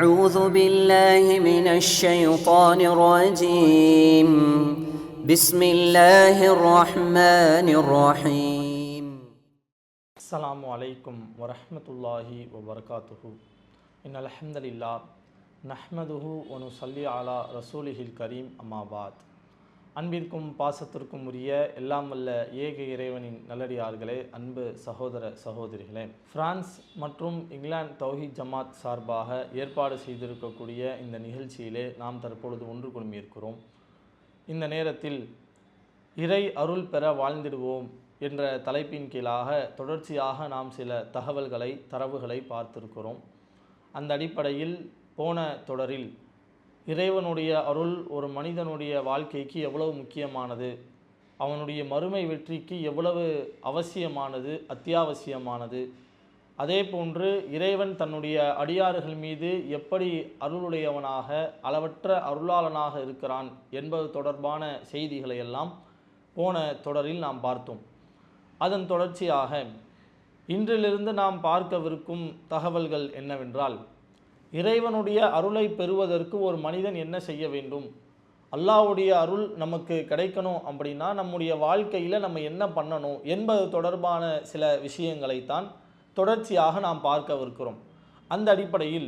أعوذ بالله من الشيطان الرجيم بسم الله الرحمن الرحيم السلام عليكم ورحمة الله وبركاته إن الحمد لله نحمده ونصلي على رسوله الكريم أما بعد அன்பிற்கும் பாசத்திற்கும் உரிய எல்லாம் வல்ல ஏக இறைவனின் நல்லடியார்களே, அன்பு சகோதர சகோதரிகளே, பிரான்ஸ் மற்றும் இங்கிலாந்து தௌஹீத் ஜமாத் சார்பாக ஏற்பாடு செய்திருக்கக்கூடிய இந்த நிகழ்ச்சியிலே நாம் தற்பொழுது ஒன்று குழுமியிருக்கிறோம். இந்த நேரத்தில் இறை அருள் பெற வாழ்ந்திடுவோம் என்ற தலைப்பின் கீழாக தொடர்ச்சியாக நாம் சில தரவுகளை பார்த்திருக்கிறோம். அந்த அடிப்படையில் போன தொடரில் இறைவனுடைய அருள் ஒரு மனிதனுடைய வாழ்க்கைக்கு எவ்வளவு முக்கியமானது, அவனுடைய மறுமை வெற்றிக்கு எவ்வளவு அவசியமானது, அத்தியாவசியமானது, அதே போன்று இறைவன் தன்னுடைய அடியார்கள் மீது எப்படி அருளுடையவனாக அளவற்ற அருளாளனாக இருக்கிறான் என்பது தொடர்பான செய்திகளை எல்லாம் போன தொடரில் நாம் பார்த்தோம். அதன் தொடர்ச்சியாக இன்றிலிருந்து நாம் பார்க்கவிருக்கும் தகவல்கள் என்னவென்றால், இறைவனுடைய அருளை பெறுவதற்கு ஒரு மனிதன் என்ன செய்ய வேண்டும், அல்லாஹ்வுடைய அருள் நமக்கு கிடைக்கணும் அப்படின்னா நம்முடைய வாழ்க்கையில் நம்ம என்ன பண்ணணும் என்பது தொடர்பான சில விஷயங்களைத்தான் தொடர்ச்சியாக நாம் பார்க்கவிருக்கிறோம். அந்த அடிப்படையில்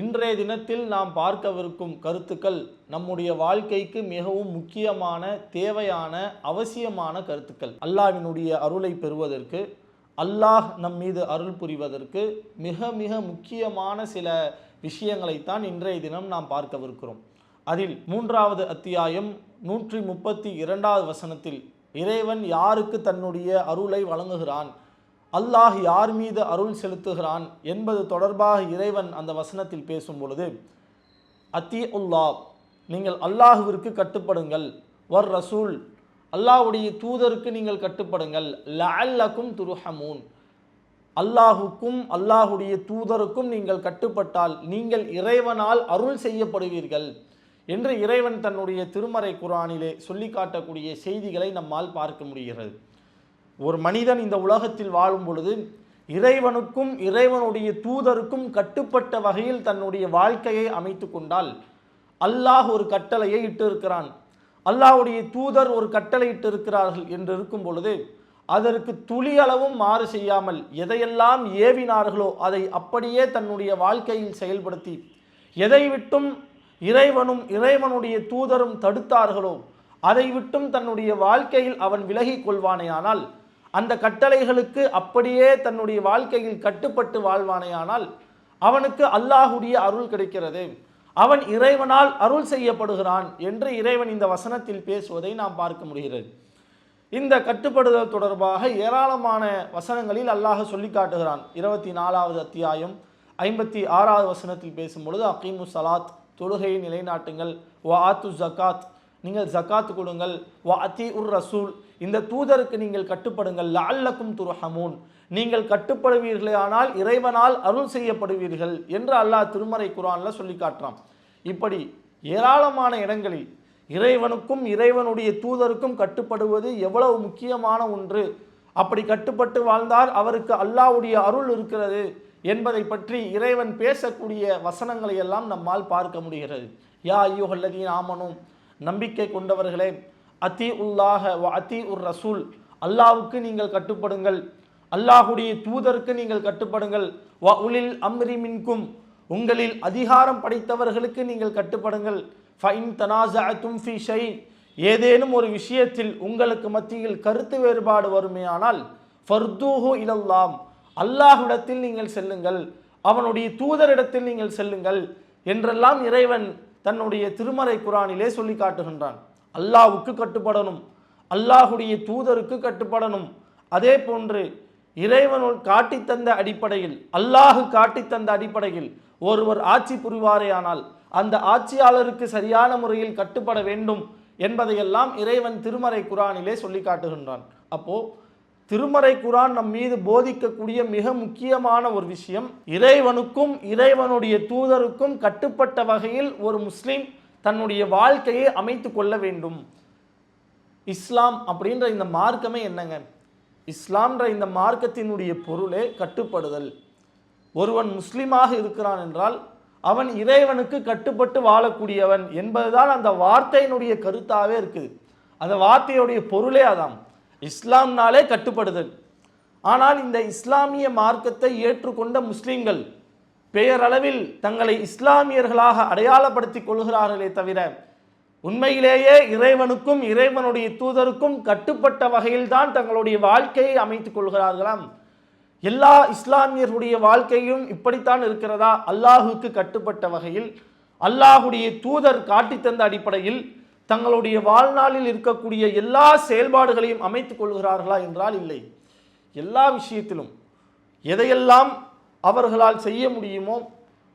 இன்றைய தினத்தில் நாம் பார்க்கவிருக்கும் கருத்துக்கள் நம்முடைய வாழ்க்கைக்கு மிகவும் முக்கியமான, தேவையான, அவசியமான கருத்துக்கள். அல்லாஹ்வினுடைய அருளை பெறுவதற்கு, அல்லாஹ் நம் மீது அருள் புரிவதற்கு மிக மிக முக்கியமான சில விஷயங்களைத்தான் இன்றைய தினம் நாம் பார்க்கவிருக்கிறோம். அதில் 3வது அத்தியாயம் 132வது வசனத்தில் இறைவன் யாருக்கு தன்னுடைய அருளை வழங்குகிறான், அல்லாஹ் யார் மீது அருள் செலுத்துகிறான் என்பது தொடர்பாக இறைவன் அந்த வசனத்தில் பேசும் பொழுது, அத்தியுல்லாஹ், நீங்கள் அல்லாஹுவிற்கு கட்டுப்படுங்கள், வர் ரசூல், அல்லாஹ்வுடைய தூதருக்கு நீங்கள் கட்டுப்படுங்கள், லஅல்லக்கும் துர்ஹமூன், அல்லாஹுக்கும் அல்லாஹுடைய தூதருக்கும் நீங்கள் கட்டுப்பட்டால் நீங்கள் இறைவனால் அருள் செய்யப்படுவீர்கள் என்று இறைவன் தன்னுடைய திருமறை குர்ஆனிலே சொல்லி காட்டக்கூடிய செய்திகளை நம்மால் பார்க்க முடிகிறது. ஒரு மனிதன் இந்த உலகத்தில் வாழும் பொழுது இறைவனுக்கும் இறைவனுடைய தூதருக்கும் கட்டுப்பட்ட வகையில் தன்னுடைய வாழ்க்கையை அமைத்து கொண்டால், அல்லாஹ் ஒரு கட்டளையை இட்டிருக்கிறான், அல்லாஹ்வுடைய தூதர் ஒரு கட்டளை இட்டிருக்கிறார்கள் என்று இருக்கும் பொழுது அதற்கு துளியளவும் மாறு செய்யாமல் எதையெல்லாம் ஏவினார்களோ அதை அப்படியே தன்னுடைய வாழ்க்கையில் செயல்படுத்தி, எதை விட்டும் இறைவனும் இறைவனுடைய தூதரும் தடுத்தார்களோ அதை விட்டும் தன்னுடைய வாழ்க்கையில் அவன் விலகி கொள்வானேயானால், அந்த கட்டளைகளுக்கு அப்படியே தன்னுடைய வாழ்க்கையில் கட்டுப்பட்டு வாழ்வானேயானால் அவனுக்கு அல்லாஹுடைய அருள் கிடைக்கிறது, அவன் இறைவனால் அருள் செய்யப்படுகிறான் என்று இறைவன் இந்த வசனத்தில் பேசுவதை நாம் பார்க்க முடிகிறது. இந்த கட்டுப்படுதல் தொடர்பாக ஏராளமான வசனங்களில் அல்லாஹ் சொல்லி காட்டுகிறான். 24வது அத்தியாயம் 56வது வசனத்தில் பேசும்பொழுது, அகீமு சலாத், தொழுகையை நிலைநாட்டுங்கள், வ ஆத்து ஜக்காத், நீங்கள் ஜக்காத் கொடுங்கள், வ அத்தி உர் ரசூல், இந்த தூதருக்கு நீங்கள் கட்டுப்படுங்கள், லஅல்லக்கும் துர்ஹமூன், நீங்கள் கட்டுப்படுவீர்களே ஆனால் இறைவனால் அருள் செய்யப்படுவீர்கள் என்று அல்லாஹ் திருமறை குர்ஆனில் சொல்லி காட்டுறான். இப்படி ஏராளமான இடங்களில் இறைவனுக்கும் இறைவனுடைய தூதருக்கும் கட்டுப்படுவது எவ்வளவு முக்கியமான ஒன்று, அப்படி கட்டுப்பட்டு வாழ்ந்தால் அவருக்கு அல்லாஹ்வுடைய அருள் இருக்கிறது என்பதை பற்றி இறைவன் பேசக்கூடிய வசனங்களை எல்லாம் நம்மால் பார்க்க முடிகிறது. யா அய்யுஹல்லதீன ஆமனூ, நம்பிக்கை கொண்டவர்களே, அத்தீஉல்லாஹ வ அத்தீஉர் ரசூல், அல்லாஹ்வுக்கு நீங்கள் கட்டுப்படுங்கள், அல்லாஹ்வுடைய தூதருக்கு நீங்கள் கட்டுப்படுங்கள், வ உலில் அம்ரி மின்கும், உங்களில் அதிகாரம் படைத்தவர்களுக்கு நீங்கள் கட்டுப்படுங்கள், ஃபைன் தனாஸஅதும் ஃபீ ஷை, ஏதேனும் ஒரு விஷயத்தில் உங்களுக்கு மத்தியில் கருத்து வேறுபாடு வருமேயானால் ஃபர்தூஹு இலல்லாஹ், அல்லாஹ்விடத்தில் நீங்கள் செல்லுங்கள், அவனுடைய தூதரிடத்தில் நீங்கள் செல்லுங்கள் என்றெல்லாம் இறைவன் தன்னுடைய திருமறை குர்ஆனிலே சொல்லி காட்டுகின்றான். அல்லாஹ்வுக்கு கட்டுப்படணும், அல்லாஹுடைய தூதருக்கு கட்டுப்படணும். அதே போன்று இறைவன் காட்டித்தந்த அடிப்படையில், அல்லாஹ் காட்டித்தந்த அடிப்படையில் ஒருவர் ஆட்சி புரிவாரேயானால் அந்த ஆட்சியாளருக்கு சரியான முறையில் கட்டுப்பட வேண்டும் என்பதையெல்லாம் இறைவன் திருமறை குர்ஆனிலே சொல்லி காட்டுகின்றான். அப்போ திருமறை குர்ஆன் நம் மீது போதிக்கக்கூடிய மிக முக்கியமான ஒரு விஷயம், இறைவனுக்கும் இறைவனுடைய தூதருக்கும் கட்டுப்பட்ட வகையில் ஒரு முஸ்லீம் தன்னுடைய வாழ்க்கையை அமைத்து கொள்ள வேண்டும். இஸ்லாம் அப்படின்ற இந்த மார்க்கமே என்னங்க? இஸ்லாம்ன்ற இந்த மார்க்கத்தினுடைய பொருளே கட்டுப்படுதல். ஒருவன் முஸ்லீமாக இருக்கிறான் என்றால் அவன் இறைவனுக்கு கட்டுப்பட்டு வாழக்கூடியவன் என்பதுதான் அந்த வார்த்தையினுடைய கருத்தாவே இருக்குது. அந்த வார்த்தையுடைய பொருளே அதான், இஸ்லாம்னாலே கட்டுப்படுதல். ஆனால் இந்த இஸ்லாமிய மார்க்கத்தை ஏற்றுக்கொண்ட முஸ்லிம்கள் பெயரளவில் தங்களை இஸ்லாமியர்களாக அடையாளப்படுத்திக் கொள்கிறார்களே தவிர உண்மையிலேயே இறைவனுக்கும் இறைவனுடைய தூதருக்கும் கட்டுப்பட்ட வகையில்தான் தங்களுடைய வாழ்க்கையை அமைத்துக் கொள்கிறார்களாம். எல்லா இஸ்லாமியர்களுடைய வாழ்க்கையும் இப்படித்தான் இருக்கிறதா? அல்லாஹுக்கு கட்டுப்பட்ட வகையில், அல்லாஹுடைய தூதர் காட்டி தந்த அடிப்படையில் தங்களுடைய வாழ்நாளில் இருக்கக்கூடிய எல்லா செயல்பாடுகளையும் அமைத்துக் கொள்கிறார்களா என்றால் இல்லை. எல்லா விஷயத்திலும் எதையெல்லாம் அவர்களால் செய்ய முடியுமோ,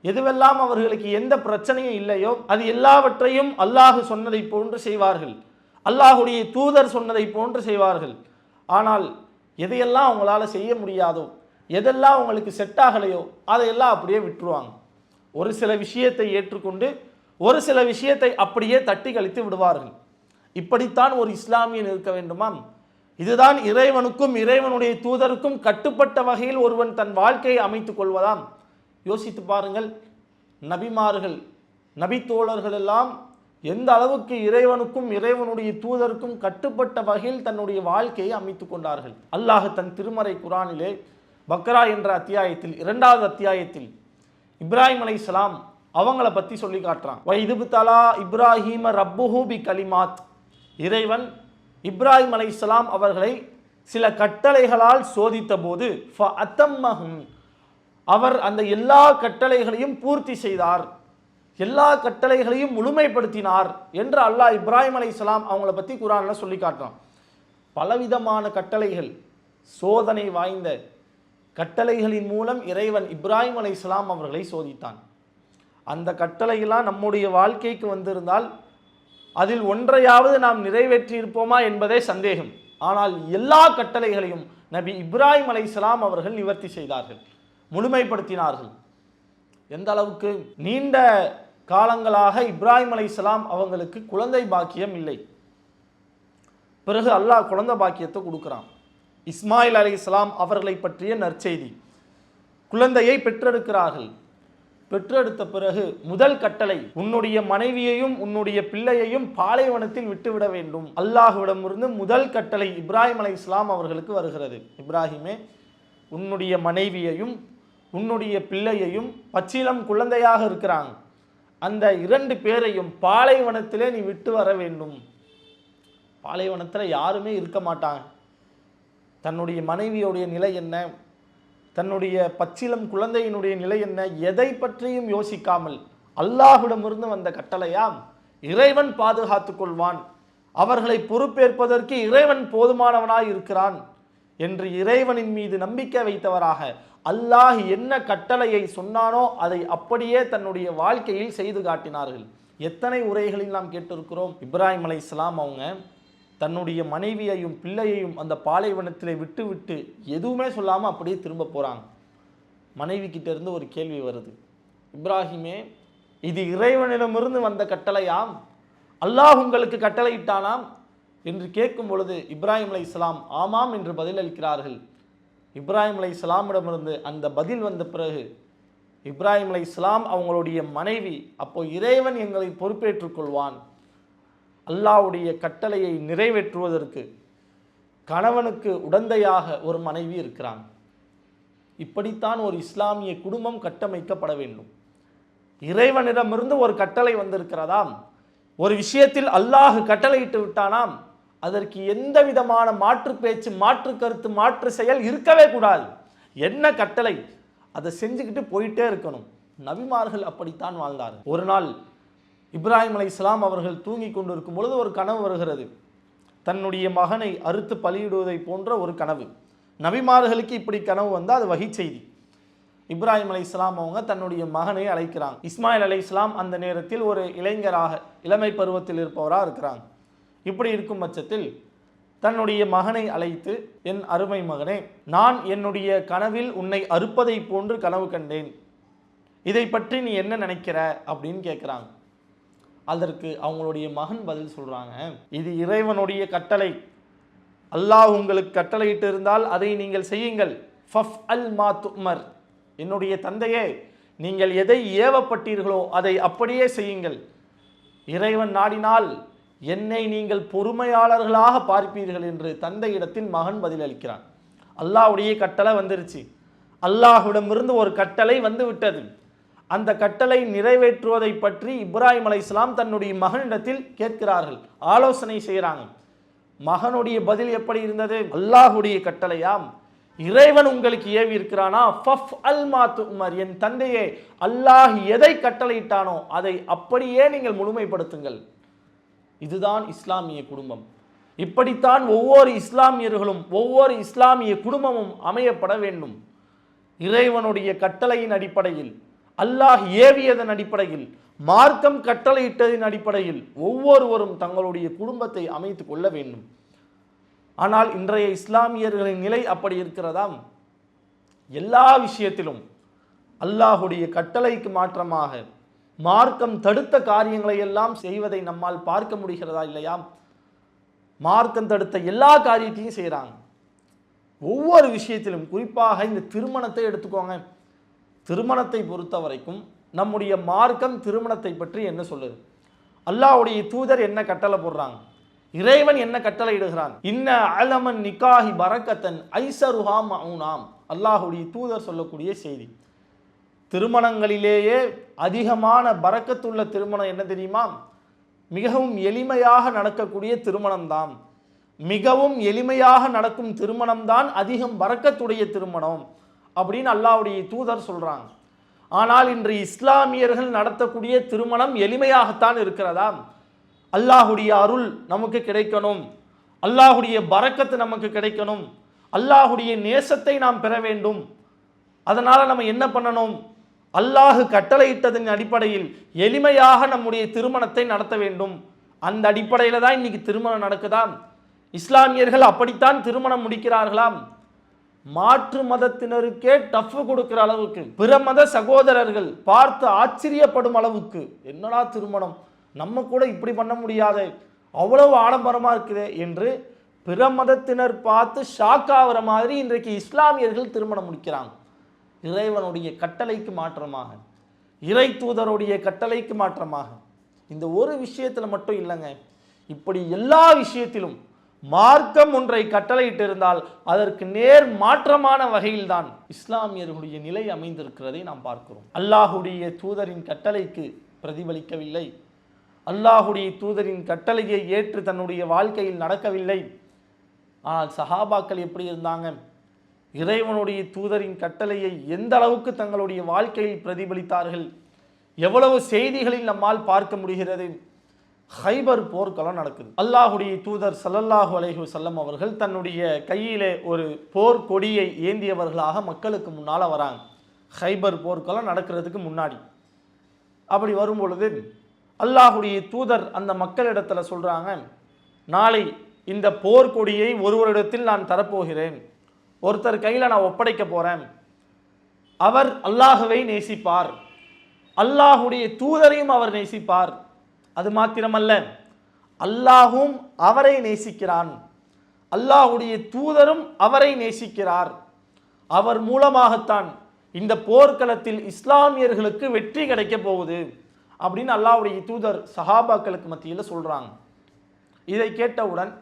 எதுவெல்லாம் அவர்களுக்கு எந்த பிரச்சனையும் இல்லையோ அது எல்லாவற்றையும் அல்லாஹ் சொன்னதை போன்று செய்வார்கள், அல்லாஹுடைய தூதர் சொன்னதை போன்று செய்வார்கள். ஆனால் எதையெல்லாம் அவங்களால செய்ய முடியாதோ, எதெல்லாம் அவங்களுக்கு செட் ஆகலையோ அதையெல்லாம் அப்படியே விட்டுருவாங்க. ஒரு சில விஷயத்தை ஏற்றுக்கொண்டு ஒரு சில விஷயத்தை அப்படியே தட்டி கழித்து விடுவார்கள். இப்படித்தான் ஒரு இஸ்லாமியன் இருக்க வேண்டுமாம்? இதுதான் இறைவனுக்கும் இறைவனுடைய தூதருக்கும் கட்டுப்பட்ட வகையில் ஒருவன் தன் வாழ்க்கையை அமைத்துக் கொள்வதாம்? யோசித்து பாருங்கள். நபிமார்கள், நபித்தோழர்கள் எல்லாம் எந்த அளவுக்கு இறைவனுக்கும் இறைவனுடைய தூதருக்கும் கட்டுப்பட்ட வகையில் தன்னுடைய வாழ்க்கையை அமைத்துக் கொண்டார்கள். அல்லாஹ் தன் திருமறை குரானிலே பக்ரா என்ற அத்தியாயத்தில் 2வது அத்தியாயத்தில் இப்ராஹிம் அலைஹிஸ்ஸலாம் அவங்கள பற்றி சொல்லி காட்டுறான். வைதுபுதலா இப்ராஹிம ரப்புஹு பி கலிமாத், இறைவன் இப்ராஹிம் அலைஹிஸ்ஸலாம் அவர்களை சில கட்டளைகளால் சோதித்த போது அவர் அந்த எல்லா கட்டளைகளையும் பூர்த்தி செய்தார், எல்லா கட்டளைகளையும் முழுமைப்படுத்தினார் என்று அல்லாஹ் இப்ராஹிம் அலைஹிஸ்ஸலாம் அவங்கள பற்றி குர்ஆன்ல சொல்லி காட்டுறான். பலவிதமான கட்டளைகள், சோதனை வாய்ந்த கட்டளைகளின் மூலம் இறைவன் இப்ராஹிம் அலைஹிஸ்ஸலாம் அவர்களை சோதித்தான். அந்த கட்டளையெல்லாம் நம்முடைய வாழ்க்கைக்கு வந்திருந்தால் அதில் ஒன்றையாவது நாம் நிறைவேற்றி இருப்போமா என்பதே சந்தேகம். ஆனால் எல்லா கட்டளைகளையும் நபி இப்ராஹிம் அலைஹிஸ்ஸலாம் அவர்கள் நிவர்த்தி செய்தார்கள், முழுமைப்படுத்தினார்கள். எந்த அளவுக்கு? நீண்ட காலங்களாக இப்ராஹிம் அலைஹிஸ்ஸலாம் அவங்களுக்கு குழந்தை பாக்கியம் இல்லை. பிறகு அல்லாஹ் குழந்தை பாக்கியத்தை கொடுக்குறான். இஸ்மாயில் அலைஹிஸ்ஸலாம் அவர்களை பற்றிய நற்செய்தி, குழந்தையை பெற்றெடுக்கிறார்கள். பெற்றெடுத்த பிறகு முதல் கட்டளை, உன்னுடைய மனைவியையும் உன்னுடைய பிள்ளையையும் பாலைவனத்தில் விட்டுவிட வேண்டும். அல்லாஹ்விடமிருந்து முதல் கட்டளை இப்ராஹிம் அலைஹிஸ்ஸலாம் அவர்களுக்கு வருகிறது. இப்ராஹிமே, உன்னுடைய மனைவியையும் உன்னுடைய பிள்ளையையும், பச்சிலம் குழந்தையாக இருக்கிறாங்க, அந்த 2 பேரையும் பாலைவனத்திலே நீ விட்டு வர வேண்டும். பாலைவனத்தில் யாருமே இருக்க மாட்டாங்க. தன்னுடைய மனைவியுடைய நிலை என்ன, தன்னுடைய பச்சிலம் குழந்தையினுடைய நிலை என்ன, எதை பற்றியும் யோசிக்காமல் அல்லாஹ்விடமிருந்து வந்த கட்டளையாம், இறைவன் பாதுகாத்துக் கொள்வான், அவர்களை பொறுப்பேற்பதற்கு இறைவன் போதுமானவனாய் இருக்கிறான் என்று இறைவனின் மீது நம்பிக்கை வைத்தவராக அல்லாஹ் என்ன கட்டளையை சொன்னானோ அதை அப்படியே தன்னுடைய வாழ்க்கையில் செய்து காட்டினார்கள். எத்தனை உரைகளில் நாம் கேட்டிருக்கிறோம். இப்ராஹிம் அலைஹிஸ்ஸலாம் அவங்க தன்னுடைய மனைவியையும் பிள்ளையையும் அந்த பாலைவனத்திலே விட்டு எதுவுமே சொல்லாமல் அப்படியே திரும்ப போகிறாங்க. மனைவி கிட்ட இருந்து ஒரு கேள்வி வருது, இப்ராஹிமே, இது இறைவனிடமிருந்து வந்த கட்டளையாம், அல்லாஹ் உங்களுக்கு கட்டளையிட்டானாம் என்று கேட்கும் பொழுது இப்ராஹிம் அலைஹிஸ்ஸலாம் ஆமாம் என்று பதிலளிக்கிறார்கள். இப்ராஹிம் அலைஹிஸ்ஸலாமிடமிருந்து அந்த பதில் வந்த பிறகு இப்ராஹிம் அலைஹிஸ்ஸலாம் அவங்களுடைய மனைவி, அப்போ இறைவன் எங்களை பொறுப்பேற்றுக் கொள்வான், அல்லாஹ்வுடைய கட்டளையை நிறைவேற்றுவதற்கு கணவனுக்கு உடந்தையாக ஒரு மனைவி இருக்கிறாங்க. இப்படித்தான் ஒரு இஸ்லாமிய குடும்பம் கட்டமைக்கப்பட வேண்டும். இறைவனிடமிருந்து ஒரு கட்டளை வந்திருக்கிறதாம், ஒரு விஷயத்தில் அல்லாஹ் கட்டளையிட்டு விட்டானாம், அதற்கு எந்த விதமான மாற்று பேச்சு, மாற்று கருத்து, மாற்று செயல் இருக்கவே கூடாது. என்ன கட்டளை அதை செஞ்சுக்கிட்டு போயிட்டே இருக்கணும். நபிமார்கள் அப்படித்தான் வாழ்ந்தார்கள். ஒரு நாள் இப்ராஹிம் அலைஹிஸ்ஸலாம் அவர்கள் தூங்கி கொண்டிருக்கும் பொழுது ஒரு கனவு வருகிறது. தன்னுடைய மகனை அறுத்து பலியிடுவதை போன்ற ஒரு கனவு. நபிமார்களுக்கு இப்படி கனவு வந்தால் அது வஹி செய்தி. இப்ராஹிம் அலைஹிஸ்ஸலாம் அவங்க தன்னுடைய மகனை அழைக்கிறாங்க. இஸ்மாயில் அலைஹிஸ்ஸலாம் அந்த நேரத்தில் ஒரு இளைஞராக, இளமை பருவத்தில் இருப்பவராக இருக்கிறாங்க. இப்படி இருக்கும் பட்சத்தில் தன்னுடைய மகனை அழைத்து, என் அருமை மகனே, நான் என்னுடைய கனவில் உன்னை அறுப்பதை போன்று கனவு கண்டேன், இதை பற்றி நீ என்ன நினைக்கிற அப்படின்னு கேட்குறாங்க. அதற்கு அவங்களுடைய மகன் பதில் சொல்கிறாங்க, இது இறைவனுடைய கட்டளை, அல்லாஹ் உங்களுக்கு கட்டளையிட்டு இருந்தால் அதை நீங்கள் செய்யுங்கள். ஃபஃப் அல் மா துமர், என்னுடைய தந்தையே, நீங்கள் எதை ஏவப்பட்டீர்களோ அதை அப்படியே செய்யுங்கள். இறைவன் நாடினால் என்னை நீங்கள் பொறுமையாளர்களாக பார்ப்பீர்கள் என்று தந்தையிடத்தில் மகன் பதிலளிக்கிறான். அல்லாஹ்வுடைய கட்டளை வந்துருச்சு. அல்லாஹ்விடமிருந்து ஒரு கட்டளை வந்து விட்டது. அந்த கட்டளை நிறைவேற்றுவதை பற்றி இப்ராஹிம் அலைஹிஸ்ஸலாம் தன்னுடைய மகனிடத்தில் கேட்கிறார்கள், ஆலோசனை செய்கிறாங்க. மகனுடைய பதில் எப்படி இருந்தது? அல்லாஹ்வுடைய கட்டளையாம், இறைவன் உங்களுக்கு ஏவி இருக்கிறானா, ஃபஃப் அல் மாத்து உமர், என் தந்தையே, அல்லாஹ் எதை கட்டளையிட்டானோ அதை அப்படியே நீங்கள் முழுமைப்படுத்துங்கள். இதுதான் இஸ்லாமிய குடும்பம். இப்படித்தான் ஒவ்வொரு இஸ்லாமியர்களும் ஒவ்வொரு இஸ்லாமிய குடும்பமும் அமையப்பட வேண்டும். இறைவனுடைய கட்டளையின் அடிப்படையில், அல்லாஹ் ஏவியதன் அடிப்படையில், மார்க்கம் கட்டளையிட்டதின் அடிப்படையில் ஒவ்வொருவரும் தங்களுடைய குடும்பத்தை அமைத்துக் கொள்ள வேண்டும். ஆனால் இன்றைய இஸ்லாமியர்களின் நிலை அப்படி இருக்கிறதாம். எல்லா விஷயத்திலும் அல்லாஹுடைய கட்டளைக்கு மாற்றமாக மார்க்கம் தடுத்த காரியங்களை எல்லாம் செய்வதை நம்மால் பார்க்க முடிகிறதா இல்லையா? மார்க்கம் தடுத்த எல்லா காரியத்தையும் செய்கிறாங்க. ஒவ்வொரு விஷயத்திலும், குறிப்பாக இந்த திருமணத்தை எடுத்துக்கோங்க. திருமணத்தை பொறுத்த வரைக்கும் நம்முடைய மார்க்கம் திருமணத்தை பற்றி என்ன சொல்லுது? அல்லாஹ்வுடைய தூதர் என்ன கட்டளை போடுறாங்க? இறைவன் என்ன கட்டளை இடுகிறான்? இன்ன அலமன் நிகாஹி பரக்கத்தன் ஐசருஹா மவுனாம். அல்லாஹ்வுடைய தூதர் சொல்லக்கூடிய செய்தி. திருமணங்களிலேயே அதிகமான பரக்கத்துள்ள திருமணம் என்ன தெரியுமா? மிகவும் எளிமையாக நடக்கக்கூடிய திருமணம் தான். மிகவும் எளிமையாக நடக்கும் திருமணம் தான் அதிகம் பரக்கத்துடைய திருமணம் அப்படின்னு அல்லாஹ்வுடைய தூதர் சொல்றாங்க. ஆனால் இன்று இஸ்லாமியர்கள் நடத்தக்கூடிய திருமணம் எளிமையாகத்தான் இருக்கிறதா? அல்லாஹ்வுடைய அருள் நமக்கு கிடைக்கணும், அல்லாஹ்வுடைய பரக்கத்து நமக்கு கிடைக்கணும், அல்லாஹ்வுடைய நேசத்தை நாம் பெற வேண்டும். அதனால நம்ம என்ன பண்ணணும்? அல்லாஹ் கட்டளையிட்டதன் அடிப்படையில் எளிமையாக நம்முடைய திருமணத்தை நடத்த வேண்டும். அந்த அடிப்படையில் தான் இன்னைக்கு திருமணம் நடக்குதாம். இஸ்லாமியர்கள் அப்படித்தான் திருமணம் முடிக்கிறார்களாம். மாற்று மதத்தினருக்கே டஃப் கொடுக்கிற அளவுக்கு, பிற மத சகோதரர்கள் பார்த்து ஆச்சரியப்படும் அளவுக்கு, என்னடா திருமணம், நம்ம கூட இப்படி பண்ண முடியாது, அவ்வளவு ஆடம்பரமா இருக்குதே என்று பிற மதத்தினர் பார்த்து ஷாக் ஆகிற மாதிரி இன்றைக்கு இஸ்லாமியர்கள் திருமணம் முடிக்கிறாங்க. இறைவனுடைய கட்டளைக்கு மாற்றமாக, இறை தூதருடைய கட்டளைக்கு மாற்றமாக. இந்த ஒரு விஷயத்தில் மட்டும் இல்லைங்க, இப்படி எல்லா விஷயத்திலும் மார்க்கம் ஒன்றை கட்டளையிட்டு இருந்தால் அதற்கு நேர் மாற்றமான வகையில்தான் இஸ்லாமியர்களுடைய நிலை அமைந்திருக்கிறதை நாம் பார்க்கிறோம். அல்லாஹுடைய தூதரின் கட்டளைக்கு பிரதிபலிக்கவில்லை, அல்லாஹுடைய தூதரின் கட்டளையை ஏற்று தன்னுடைய வாழ்க்கையில் நடக்கவில்லை. ஆனால் சஹாபாக்கள் எப்படி இருந்தாங்க? இறைவனுடைய தூதரின் கட்டளையை எந்த அளவுக்கு தங்களுடைய வாழ்க்கையில் பிரதிபலித்தார்கள், எவ்வளவு செய்திகளில் நம்மால் பார்க்க முடிகிறது. ஹைபர் போர்க்களம் நடக்குது. அல்லாஹுடைய தூதர் ஸல்லல்லாஹு அலைஹி வஸல்லம் அவர்கள் தன்னுடைய கையிலே ஒரு போர் கொடியை ஏந்தியவர்களாக மக்களுக்கு முன்னால் வராங்க. ஹைபர் போர்க்களம் நடக்கிறதுக்கு முன்னாடி அப்படி வரும் பொழுது அல்லாஹுடைய தூதர் அந்த மக்களிடத்தில் சொல்கிறாங்க, நாளை இந்த போர்க்கொடியை ஒருவரிடத்தில் நான் தரப்போகிறேன், ஒருத்தர் கையில் நான் ஒப்படைக்க போகிறேன். அவர் அல்லாஹுவை நேசிப்பார், அல்லாஹுடைய தூதரையும் அவர் நேசிப்பார். அது மாத்திரமல்ல, அல்லாஹும் அவரை நேசிக்கிறான், அல்லாஹுடைய தூதரும் அவரை நேசிக்கிறார். அவர் மூலமாகத்தான் இந்த போர்க்களத்தில் இஸ்லாமியர்களுக்கு வெற்றி கிடைக்க போகுது அப்படின்னு அல்லாஹ்வுடைய தூதர் சஹாபாக்களுக்கு மத்தியில் சொல்கிறாங்க. இதை கேட்டவுடன்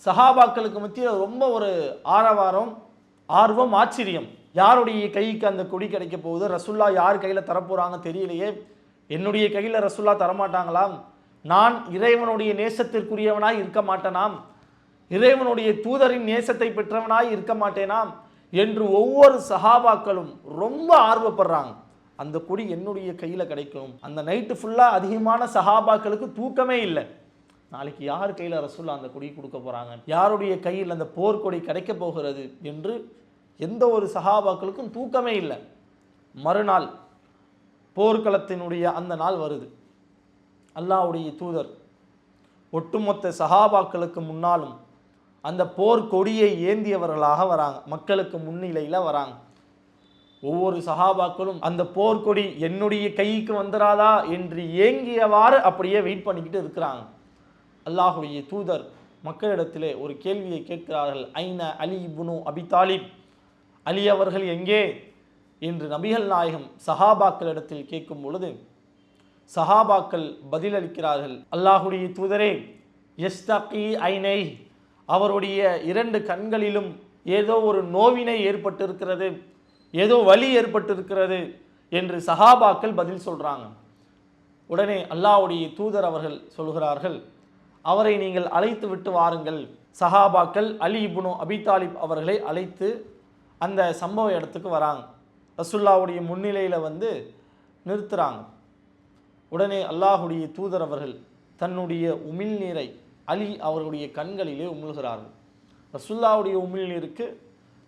சஹாபாக்களுக்கு மத்தியில் ரொம்ப ஒரு ஆரவாரம், ஆர்வம், ஆச்சரியம். யாருடைய கைக்கு அந்த கொடி கிடைக்க போகுது? ரசூல்லா யார் கையில் தரப்போகிறாங்க தெரியலையே, என்னுடைய கையில் ரசூல்லா தரமாட்டாங்களாம், நான் இறைவனுடைய நேசத்திற்குரியவனாய் இருக்க மாட்டேனாம், இறைவனுடைய தூதரின் நேசத்தை பெற்றவனாய் இருக்க மாட்டேனாம் என்று ஒவ்வொரு சஹாபாக்களும் ரொம்ப ஆர்வப்படுறாங்க. அந்த கொடி என்னுடைய கையில் கிடைக்கும். அந்த நைட்டு ஃபுல்லாக அதிகமான சஹாபாக்களுக்கு தூக்கமே இல்லை. நாளைக்கு யார் கையில் ரசூல்லா அந்த கொடி கொடுக்க போகிறாங்க, யாருடைய கையில் அந்த போர்க்கொடி கிடைக்க போகிறது என்று எந்த ஒரு சஹாபாக்களுக்கும் தூக்கமே இல்லை. மறுநாள் போர்க்களத்தினுடைய அந்த நாள் வருது. அல்லாஹ்வுடைய தூதர் ஒட்டுமொத்த சஹாபாக்களுக்கு முன்னாலும் அந்த போர்க்கொடியை ஏந்தியவர்களாக வராங்க, மக்களுக்கு முன்னிலையில் வராங்க. ஒவ்வொரு சஹாபாக்களும் அந்த போர்க்கொடி என்னுடைய கைக்கு வந்துடாதா என்று ஏங்கியவாறு அப்படியே வெயிட் பண்ணிக்கிட்டு இருக்கிறாங்க. அல்லாஹுடைய தூதர் மக்களிடத்திலே ஒரு கேள்வியை கேட்கிறார்கள். ஐன அலி இப்னு அபி தாலிப், அலி அவர்கள் எங்கே? என்று நபிகள் நாயகம் சஹாபாக்களிடத்தில் கேட்கும் பொழுது சஹாபாக்கள் பதிலளிக்கிறார்கள், அல்லாஹுடைய தூதரே, யஸ்தகி ஐனை, அவருடைய 2 கண்களிலும் ஏதோ ஒரு நோவினை ஏற்பட்டிருக்கிறது, ஏதோ வலி ஏற்பட்டிருக்கிறது என்று சஹாபாக்கள் பதில் சொல்றாங்க. உடனே அல்லாஹ்வுடைய தூதர் அவர்கள் சொல்கிறார்கள், அவரை நீங்கள் அழைத்து விட்டு வாருங்கள். சஹாபாக்கள் அலி இப்னு அபி தாலிப் அவர்களை அழைத்து அந்த சம்பவ இடத்துக்கு வராங்க. ரசூலுல்லாஹ்வுடைய முன்னிலையில் வந்து நிறுத்துறாங்க. உடனே அல்லாஹ்வுடைய தூதர் அவர்கள் தன்னுடைய உமிழ்நீரை அலி அவர்களுடைய கண்களிலே உமிழ்கிறார்கள். ரசூலுல்லாஹ்வுடைய உமிழ்நீருக்கு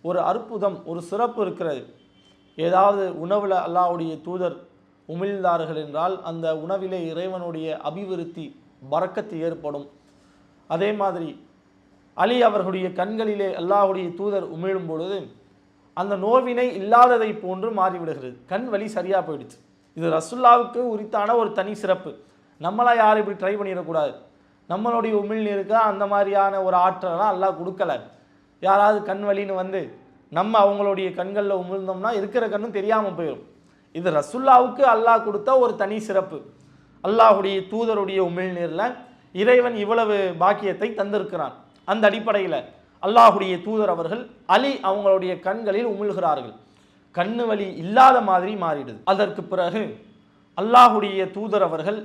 ஒரு அற்புதம், ஒரு சிறப்பு இருக்கிறது. ஏதாவது உணவில் அல்லாஹ்வுடைய தூதர் உமிழ்ந்தார்கள் என்றால் அந்த உணவிலே இறைவனுடைய அபிவிருத்தி, பரக்கத்து ஏற்படும். அதே மாதிரி அலி அவர்களுடைய கண்களிலே அல்லாஹ்வுடைய தூதர் உமிழும் பொழுது அந்த நோவினை இல்லாததை போன்று மாறிவிடுகிறது. கண் வலி சரியாக போயிடுச்சு. இது ரசூலுல்லாஹ்வுக்கு உரித்தான ஒரு தனி சிறப்பு. நம்மளாம் யாரும் இப்படி ட்ரை பண்ணிடக்கூடாது. நம்மளுடைய உமிழ்நீருக்கு அந்த மாதிரியான ஒரு ஆற்றலாம் அல்லாஹ் கொடுக்கல. யாராவது கண் வலின்னு வந்து நம்ம அவங்களுடைய கண்களில் உமிழ்ந்தோம்னா இருக்கிற கண்ணும் தெரியாமல் போயிடும். இது ரசூலுல்லாஹ்வுக்கு அல்லாஹ் கொடுத்த ஒரு தனி சிறப்பு. அல்லாஹ்வுடைய தூதருடைய உமிழ்நீரில் இறைவன் இவ்வளவு பாக்கியத்தை தந்திருக்கிறான். அந்த அடிப்படையில் அல்லாஹ்வுடைய தூதர் அவர்கள் அலி அவங்களுடைய கண்களில் உமிழ்கிறார்கள். கண்ணு வலி இல்லாத மாதிரி மாறிடுது. அதற்கு பிறகு அல்லாஹ்வுடைய தூதர் அவர்கள்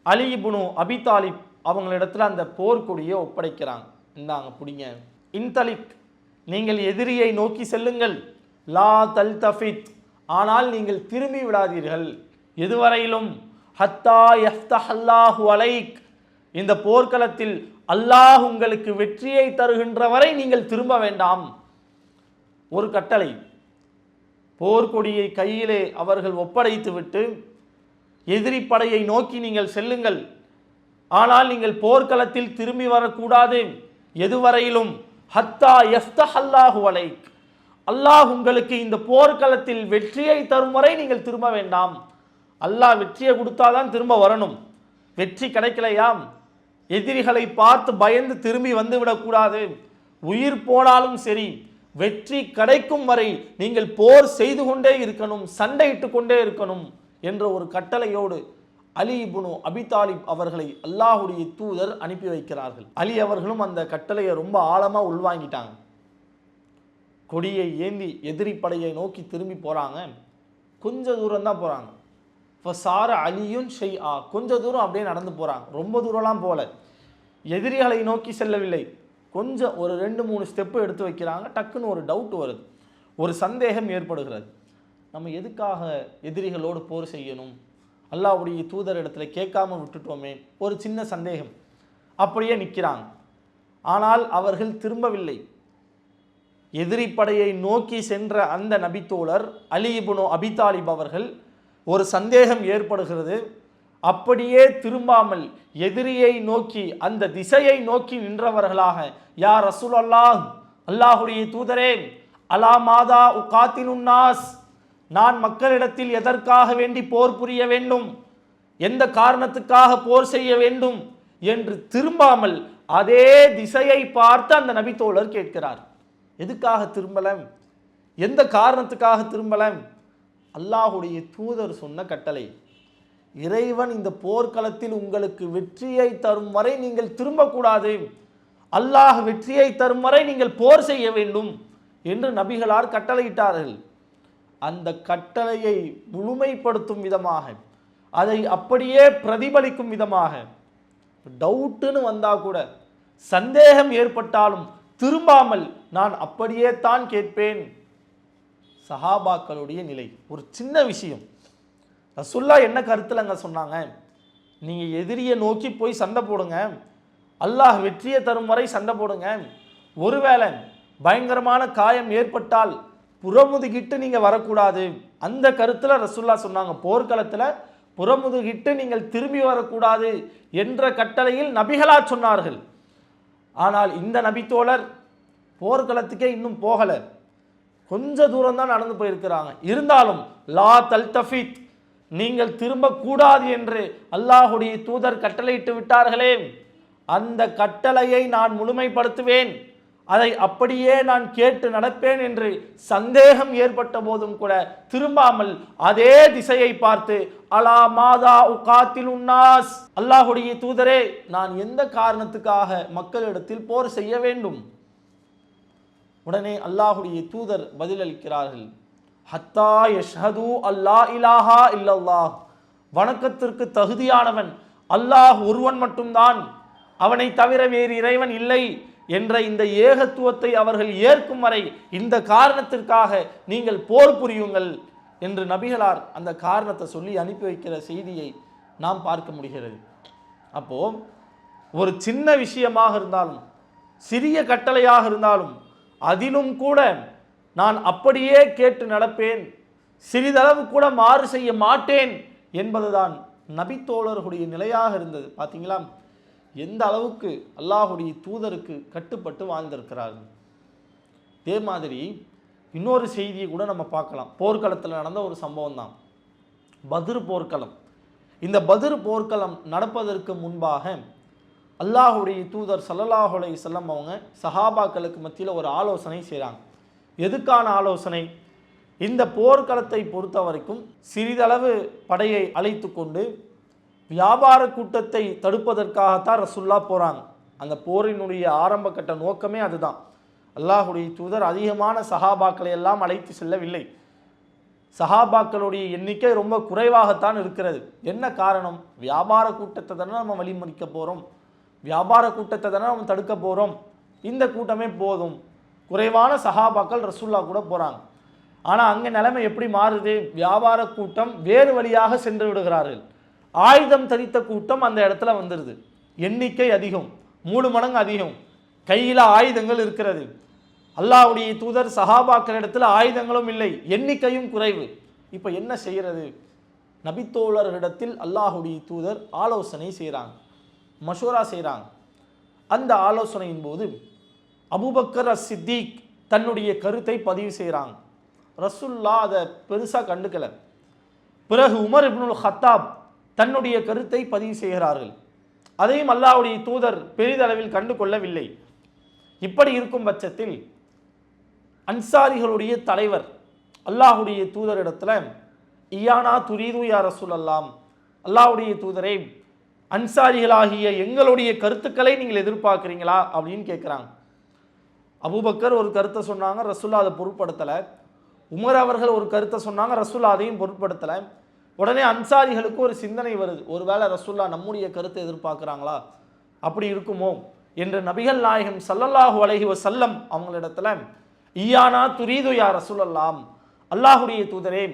அலி இப்னு அபி தாலிப் அவங்களிடத்தில் அந்த போர்க்கொடியை ஒப்படைக்கிறாங்க. இந்தாங்க பிடிங்க. இன்தலிக், நீங்கள் எதிரியை நோக்கி செல்லுங்கள். லா தல்தஃபித், ஆனால் நீங்கள் திரும்பி விடாதீர்கள். எதுவரையிலும் ஹத்தா யஃப்தஹல்லாஹு அலைக், இந்த போர்க்களத்தில் அல்லாஹ் உங்களுக்கு வெற்றியை தருகின்ற வரை நீங்கள் திரும்ப வேண்டாம். ஒரு கட்டளை. போர்க்கொடியை கையிலே அவர்கள் ஒப்படைத்து விட்டு எதிரி படையை நோக்கி நீங்கள் செல்லுங்கள், ஆனால் நீங்கள் போர்க்களத்தில் திரும்பி வரக்கூடாது. எதுவரையிலும் ஹத்தா யஃப்தஹல்லாஹு அலைக், அல்லாஹ் உங்களுக்கு இந்த போர்க்களத்தில் வெற்றியை தரும் வரை நீங்கள் திரும்ப வேண்டாம். அல்லாஹ் வெற்றியை கொடுத்தாதான் திரும்ப வரணும். வெற்றி கிடைக்கலையாம், எதிரிகளை பார்த்து பயந்து திரும்பி வந்து விடக்கூடாது. உயிர் போனாலும் சரி, வெற்றி கிடைக்கும் வரை நீங்கள் போர் செய்து கொண்டே இருக்கணும், சண்டையிட்டு கொண்டே இருக்கணும் என்ற ஒரு கட்டளையோடு அலி இப்னு அபி தாலிப் அவர்களை அல்லாஹ்வுடைய தூதர் அனுப்பி வைக்கிறார்கள். அலி அவர்களும் அந்த கட்டளையை ரொம்ப ஆழமாக உள்வாங்கிட்டாங்க. கொடியை ஏந்தி எதிரி படையை நோக்கி திரும்பி போகிறாங்க. கொஞ்ச தூரம் தான் போகிறாங்க. ஃபசார அலியுன் ஷைஆ, கொஞ்ச தூரம் அப்படியே நடந்து போகிறாங்க. ரொம்ப தூரம்லாம் போகல. எதிரிகளை நோக்கி செல்லவில்லை. கொஞ்சம் ஒரு 2-3 ஸ்டெப்பு எடுத்து வைக்கிறாங்க. டக்குன்னு ஒரு டவுட் வருது, ஒரு சந்தேகம் ஏற்படுகிறது. நம்ம எதுக்காக எதிரிகளோடு போர் செய்யணும்? அல்லாஹ்வுடைய தூதர் இடத்துல கேட்காம விட்டுட்டோமே, ஒரு சின்ன சந்தேகம். அப்படியே நிற்கிறாங்க. ஆனால் அவர்கள் திரும்பவில்லை. எதிரி படையை நோக்கி சென்ற அந்த நபித்தோழர் அலி இப்னு அபி தாலிப் அவர்கள் ஒரு சந்தேகம் ஏற்படுகிறது. அப்படியே திரும்பாமல் எதிரியை நோக்கி, அந்த திசையை நோக்கி நின்றவர்களாக, யா ரசூலல்லாஹ், அல்லாஹ்வுடைய தூதரே, அலா மாதா உகாத்திலுன் நாஸ், நான் மக்களிடத்தில் எதற்காக வேண்டி போர் புரிய வேண்டும், எந்த காரணத்துக்காக போர் செய்ய வேண்டும் என்று திரும்பாமல் அதே திசையை பார்த்து அந்த நபித்தோழர் கேட்கிறார். எதுக்காக திரும்பல? எந்த காரணத்துக்காக திரும்பல? அல்லாஹ்வுடைய தூதர் சொன்ன கட்டளை. இறைவன் இந்த போர்க்களத்தில் உங்களுக்கு வெற்றியை தரும் வரை நீங்கள் திரும்பக்கூடாது, அல்லாஹ் வெற்றியை தரும் வரை நீங்கள் போர் செய்ய வேண்டும் என்று நபிகளார் கட்டளையிட்டார்கள். அந்த கட்டளையை முழுமைப்படுத்தும் விதமாக, அதை அப்படியே பிரதிபலிக்கும் விதமாக, டவுட்டுன்னு வந்தா கூட, சந்தேகம் ஏற்பட்டாலும் திரும்பாமல் நான் அப்படியே தான் கேட்பேன். சஹாபாக்களுடைய நிலை. ஒரு சின்ன விஷயம். ரசூலுல்லாஹ் என்ன கருத்தில் அங்கே சொன்னாங்க? நீங்கள் எதிரியை நோக்கி போய் சண்டை போடுங்க, அல்லாஹ் வெற்றியை தரும் வரை சண்டை போடுங்க. ஒருவேளை பயங்கரமான காயம் ஏற்பட்டால் புறமுதுகிட்டு நீங்கள் வரக்கூடாது. அந்த கருத்தில் ரசூலுல்லாஹ் சொன்னாங்க. போர்க்களத்தில் புறமுதுகிட்டு நீங்கள் திரும்பி வரக்கூடாது என்ற கட்டளையில் நபிகளா சொன்னார்கள். ஆனால் இந்த நபித்தோழர் போர்க்களத்துக்கே இன்னும் போகலை, கொஞ்ச தூரம் தான் நடந்து போயிருக்கிறாங்க. இருந்தாலும் லா தல்தஃபித், நீங்கள் திரும்பக்கூடாது என்று அல்லாஹ்வுடைய தூதர் கட்டளையிட்டு விட்டார்களே, அந்த கட்டளையை நான் முழுமைப்படுத்துவேன். அதை அப்படியே நான் கேட்டு நடப்பேன் என்று சந்தேகம் ஏற்பட்ட போதும் கூட திரும்பாமல் அதே திசையை பார்த்து அலா மாதா உகாத்தில் உன்னாஸ், அல்லாஹுடைய தூதரே, நான் எந்த காரணத்துக்காக மக்களிடத்தில் போர் செய்ய வேண்டும்? உடனே அல்லாஹுடைய தூதர் பதிலளிக்கிறார்கள், ஹத்தா யஷ்ஹது அல்லா இலாஹா இல்லல்லாஹ், வணக்கத்திற்கு தகுதியானவன் அல்லாஹ் ஒருவன் மட்டும்தான், அவனை தவிர வேறு இறைவன் இல்லை என்ற இந்த ஏகத்துவத்தை அவர்கள் ஏற்கும் வரை இந்த காரணத்திற்காக நீங்கள் போர் புரியுங்கள் என்று நபிகளார் அந்த காரணத்தை சொல்லி அனுப்பி வைக்கிற செய்தியை நாம் பார்க்க முடிகிறது. அப்போ ஒரு சின்ன விஷயமாக இருந்தாலும் சிறிய கட்டளையாக இருந்தாலும் அதிலும் கூட நான் அப்படியே கேட்டு நடப்பேன், சிறிதளவு கூட மாறு செய்ய மாட்டேன் என்பதுதான் நபித்தோழர்களுடைய நிலையாக இருந்தது. பார்த்தீங்களா எந்த அளவுக்கு அல்லாஹுடைய தூதருக்கு கட்டுப்பட்டு வாழ்ந்திருக்கிறார்கள். இதே மாதிரி இன்னொரு செய்தியை கூட நம்ம பார்க்கலாம். போர்க்களத்தில் நடந்த ஒரு சம்பவம் தான் பத்ர் போர்க்களம். இந்த பத்ர் போர்க்களம் நடப்பதற்கு முன்பாக அல்லாஹுடைய தூதர் ஸல்லல்லாஹு அலைஹி வஸல்லம் அவங்க சஹாபாக்களுக்கு மத்தியில் ஒரு ஆலோசனை செய்கிறாங்க. எதுக்கான ஆலோசனை? இந்த போர்க்களத்தை பொறுத்த வரைக்கும் சிறிதளவு படையை அழைத்து கொண்டு வியாபார கூட்டத்தை தடுப்பதற்காகத்தான் ரசூல்லா போகிறாங்க. அந்த போரினுடைய ஆரம்ப கட்ட நோக்கமே அதுதான். அல்லாஹுடைய தூதர் அதிகமான சஹாபாக்களை எல்லாம் அழைத்து செல்லவில்லை. சஹாபாக்களுடைய எண்ணிக்கை ரொம்ப குறைவாகத்தான் இருக்கிறது. என்ன காரணம்? வியாபார கூட்டத்தை தானே நம்ம வழிமறிக்க போகிறோம், வியாபார கூட்டத்தை தானே நம்ம தடுக்க போகிறோம், இந்த கூட்டமே போதும். குறைவான சஹாபாக்கள் ரசூல்லா கூட போகிறாங்க. ஆனால் அங்கே நிலைமை எப்படி மாறுது? வியாபார கூட்டம் வேறு வழியாக சென்று விடுகிறார்கள். ஆயுதம் தரித்த கூட்டம் அந்த இடத்துல வந்துடுது. எண்ணிக்கை அதிகம், 3 மடங்கு அதிகம், கையில் ஆயுதங்கள் இருக்கிறது. அல்லாஹ்வுடைய தூதர் சஹாபாக்கள் இடத்துல ஆயுதங்களும் இல்லை, எண்ணிக்கையும் குறைவு. இப்போ என்ன செய்கிறது? நபித்தோழர்களிடத்தில் அல்லாஹ்வுடைய தூதர் ஆலோசனை செய்கிறாங்க, மஷூரா செய்கிறாங்க. அந்த ஆலோசனையின் போது அபூபக்கர் அஸ்-சித்தீக் தன்னுடைய கருத்தை பதிவு செய்கிறாங்க. ரசூல்லா அதை பெருசாக கண்டுக்கல. பிறகு உமர் இப்னுல் ஹத்தாப் தன்னுடைய கருத்தை பதிவு செய்கிறார்கள். அதையும் அல்லாஹ்வுடைய தூதர் பெரிதளவில் கண்டு கொள்ளவில்லை. இப்படி இருக்கும் பட்சத்தில் அன்சாரிகளுடைய தலைவர் அல்லாஹ்வுடைய தூதரிடத்துல இயானா துரீது யா ரசூலல்லாம், அல்லாஹ்வுடைய தூதரே, அன்சாரிகளாகிய எங்களுடைய கருத்துக்களை நீங்கள் எதிர்பார்க்குறீங்களா அப்படின்னு கேட்குறாங்க. அபூபக்கர் ஒரு கருத்தை சொன்னாங்க, ரசூல்லா அதை பொருட்படுத்தலை. உமர் அவர்கள் ஒரு கருத்தை சொன்னாங்க, ரசூல்லா அதையும் பொருட்படுத்தலை. உடனே அன்சாரிகளுக்கு ஒரு சிந்தனை வருது, ஒருவேளை ரசூல்லா நம்முடைய கருத்தை எதிர்பார்க்குறாங்களா, அப்படி இருக்குமோ என்று நபிகள் நாயகம் ஸல்லல்லாஹு அலைஹி வஸல்லம் அவங்களிடத்துல இயானா துரீது யா ரசூலல்லாம், அல்லாஹுடைய தூதரே,